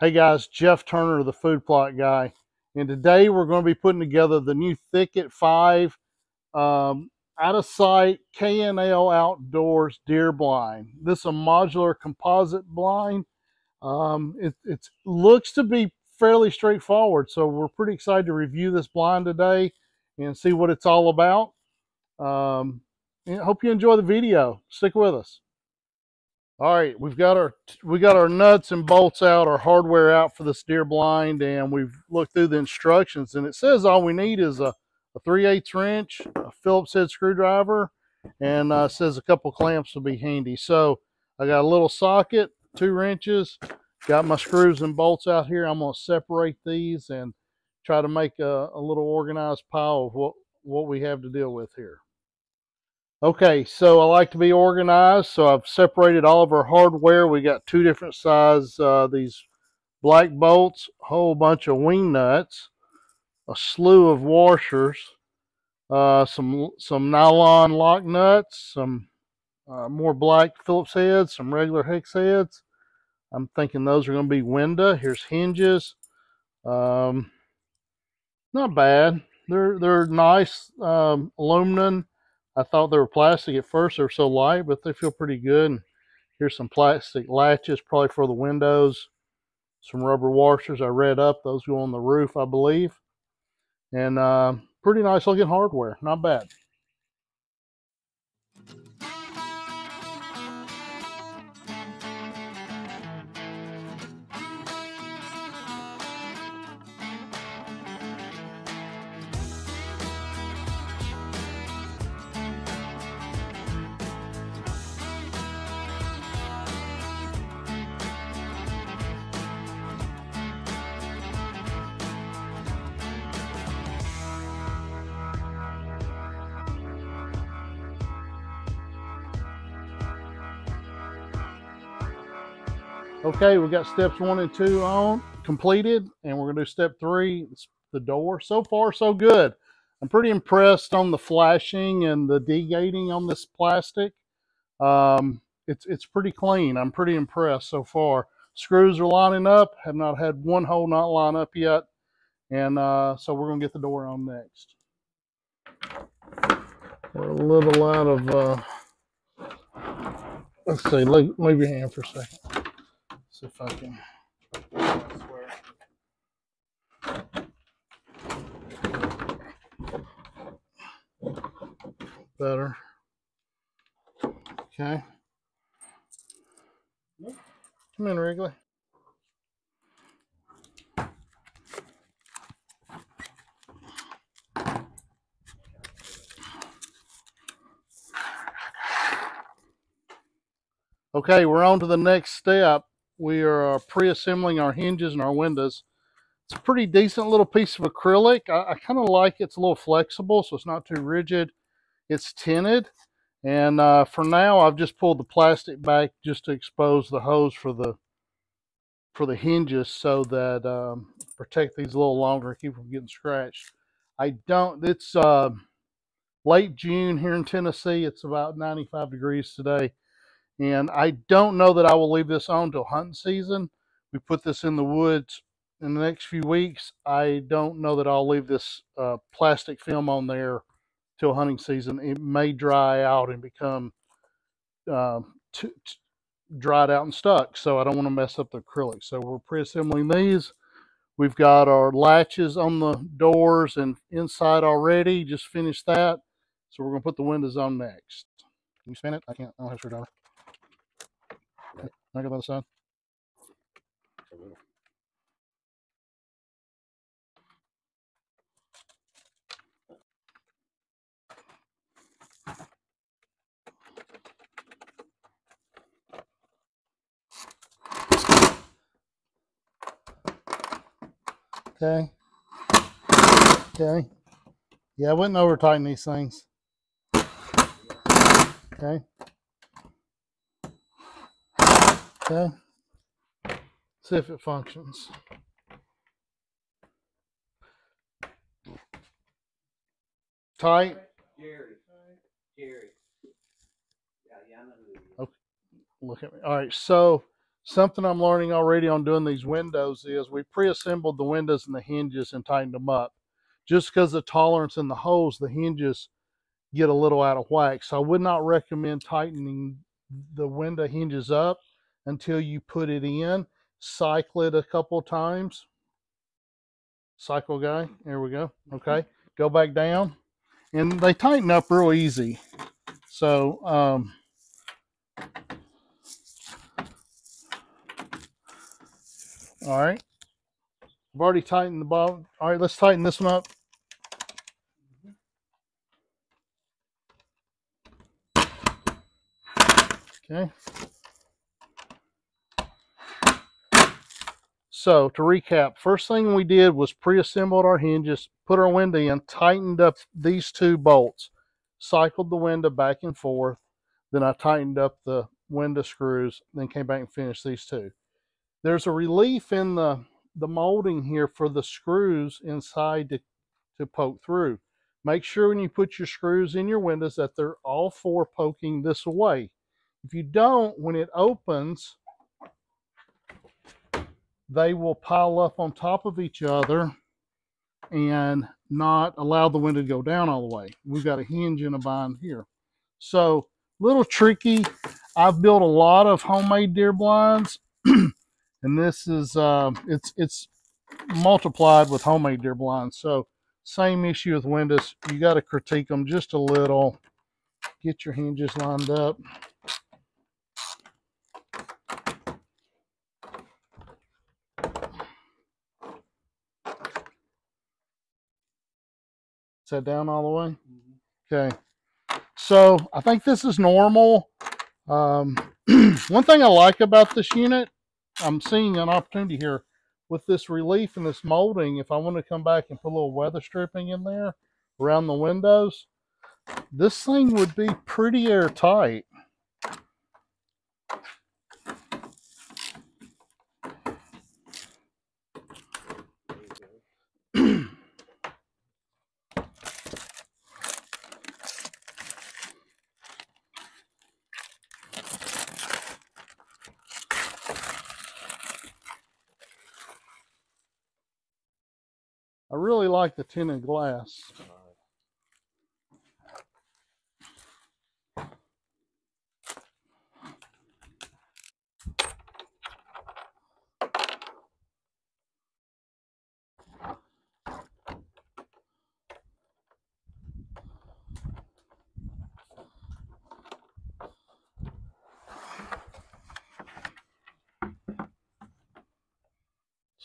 Hey guys, Jeff Turner, the food plot guy, and today we're going to be putting together the new Thicket 5 out of sight K&L Outdoors deer blind. This is a modular composite blind. It looks to be fairly straightforward, so we're pretty excited to review this blind today and see what it's all about. And hope you enjoy the video. Stick with us. All right, we got our nuts and bolts out, our hardware out for this deer blind, and we've looked through the instructions, and it says all we need is a 3/8 wrench, a Phillips head screwdriver, and says a couple clamps will be handy. So I got a little socket, 2 wrenches, got my screws and bolts out here. I'm going to separate these and try to make a little organized pile of what we have to deal with here. Okay, so I like to be organized, so I've separated all of our hardware. We got 2 different sizes, these black bolts, a whole bunch of wing nuts, a slew of washers, some nylon lock nuts, some more black Phillips heads, some regular hex heads. I'm thinking those are going to be window. Here's hinges. Not bad. They're nice, aluminum. I thought they were plastic at first. They were so light, but they feel pretty good. And here's some plastic latches, probably for the windows. Some rubber washers. I read up. Those go on the roof, I believe. And pretty nice looking hardware. Not bad. Okay, we got steps 1 and 2 on completed, and we're gonna do step 3. It's the door. So far, so good. I'm pretty impressed on the flashing and the de-gating on this plastic. It's pretty clean. I'm pretty impressed so far. Screws are lining up. Have not had one hole not line up yet, and so we're gonna get the door on next. We're a little out of. Let's see. Leave your hand for a second. See if I can. Better. Okay. Come in, Wrigley. Okay, we're on to the next step. We are pre-assembling our hinges and our windows. It's a pretty decent little piece of acrylic. I kind of like it's a little flexible, so it's not too rigid. It's tinted, and for now, I've just pulled the plastic back just to expose the hose for the hinges, so that protect these a little longer and keep them from getting scratched. It's late June here in Tennessee. It's about 95 degrees today. And I don't know that I will leave this on till hunting season. We put this in the woods in the next few weeks. I don't know that I'll leave this plastic film on there till hunting season. It may dry out and become dried out and stuck. So I don't want to mess up the acrylic. So we're pre-assembling these. We've got our latches on the doors and inside already. Just finished that. So we're going to put the windows on next. Can you spin it? I can't. I don't have a screwdriver. Can I go by the side? Okay. Okay. Yeah, I wouldn't over tighten these things. Okay. Okay. See if it functions. Tight. Jerry. Yeah, I know who he is. Okay. Look at me. All right. So Something I'm learning already on doing these windows is we pre-assembled the windows and the hinges and tightened them up. Just because of tolerance in the holes, the hinges get a little out of whack. So I would not recommend tightening the window hinges up until you put it in. Cycle it a couple of times. Cycle guy, there we go. Okay, go back down. And they tighten up real easy. So, all right. I've already tightened the bottom. All right, let's tighten this one up. Okay. So to recap, first thing we did was pre-assembled our hinges, put our window in, tightened up these two bolts, cycled the window back and forth. Then I tightened up the window screws, then came back and finished these two. There's a relief in the molding here for the screws inside to poke through. Make sure when you put your screws in your windows that they're all four poking this way. If you don't, when it opens, they will pile up on top of each other and not allow the window to go down all the way. We've got a hinge and a bind here. So, little tricky. I've built a lot of homemade deer blinds, and this is it's multiplied with homemade deer blinds. So, same issue with windows. You got to critique them just a little. Get your hinges lined up. Is that down all the way? Okay. So I think this is normal. One thing I like about this unit, I'm seeing an opportunity here with this relief and this molding. If I want to come back and put a little weather stripping in there around the windows, this thing would be pretty airtight. I really like the tinted glass.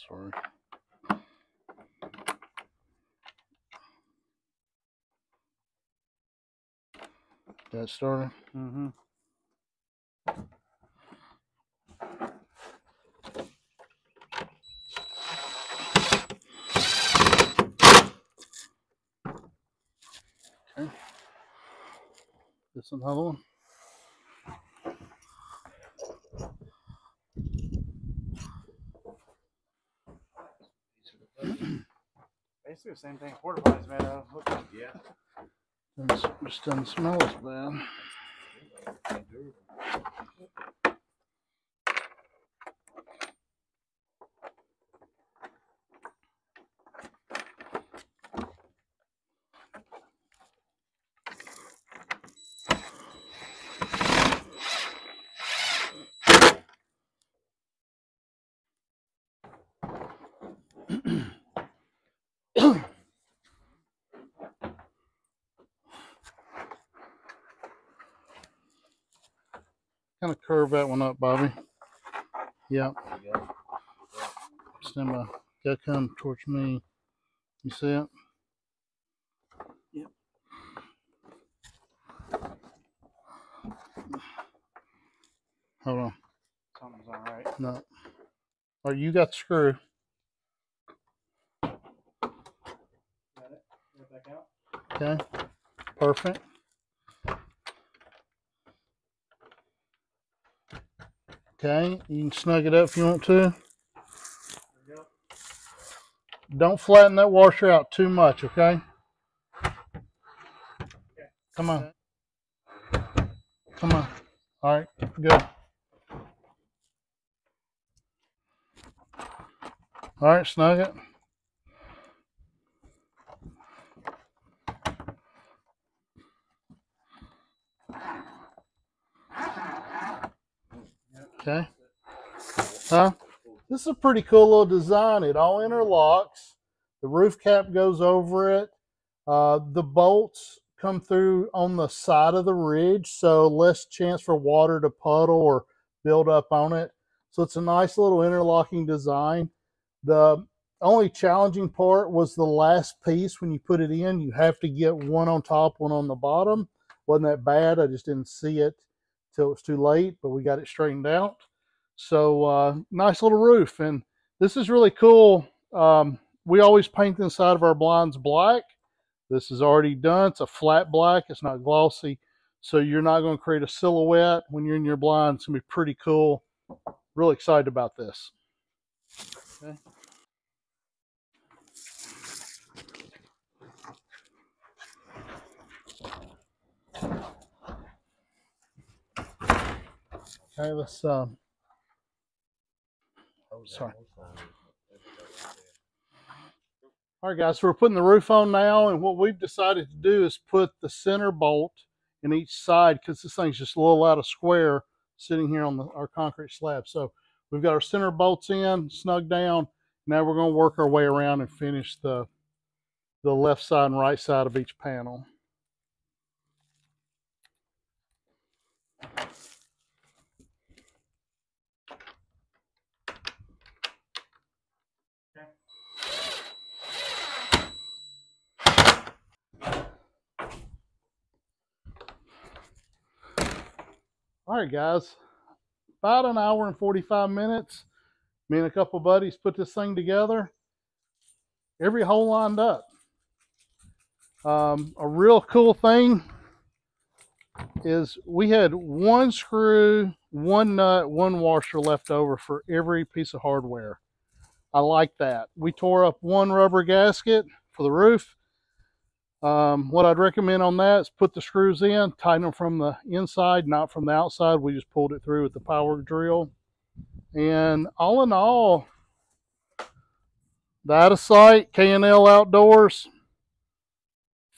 Sorry. Got it started? Mm-hmm. Okay. This another one. Basically the same thing porta potties made of. Yeah. Just doesn't smell as bad. Kind of curve that one up, Bobby. Yep. Stand by. Gotta come towards me. You see it? Yep. Hold on. Something's all right. No. Or you got the screw. Got it. Get it back out. Okay. Perfect. Okay. You can snug it up if you want to. There we go. Don't flatten that washer out too much, okay? Okay. Come on. Come on. All right. Good. All right, snug it. Okay. Huh? This is a pretty cool little design. It all interlocks. The roof cap goes over it. The bolts come through on the side of the ridge, so less chance for water to puddle or build up on it. So it's a nice little interlocking design. The only challenging part was the last piece. When you put it in, you have to get one on top, one on the bottom. Wasn't that bad. I just didn't see it till it was too late, but we got it straightened out. So nice little roof. And this is really cool. We always paint the inside of our blinds black. This is already done. It's a flat black. It's not glossy. So you're not going to create a silhouette when you're in your blind. It's going to be pretty cool. Really excited about this. Okay. Okay, let's oh, sorry. All right, guys, so we're putting the roof on now, and what we've decided to do is put the center bolt in each side, because this thing's just a little out of square sitting here on our concrete slab. So we've got our center bolts in, snug down. Now we're going to work our way around and finish the left side and right side of each panel. All right, guys, about an hour and 45 minutes. Me and a couple buddies put this thing together. Every hole lined up. A real cool thing is we had one screw, one nut, one washer left over for every piece of hardware. I like that. We tore up one rubber gasket for the roof. What I'd recommend on that is put the screws in, tighten them from the inside, not from the outside. We just pulled it through with the power drill. And all in all, the out of sight K&L Outdoors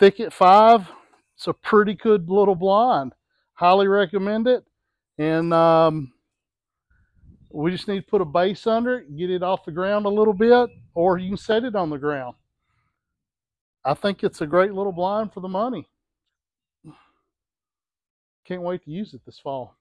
Thicket 5, it's a pretty good little blind. Highly recommend it. And we just need to put a base under it, get it off the ground a little bit, or you can set it on the ground. I think it's a great little blind for the money. Can't wait to use it this fall.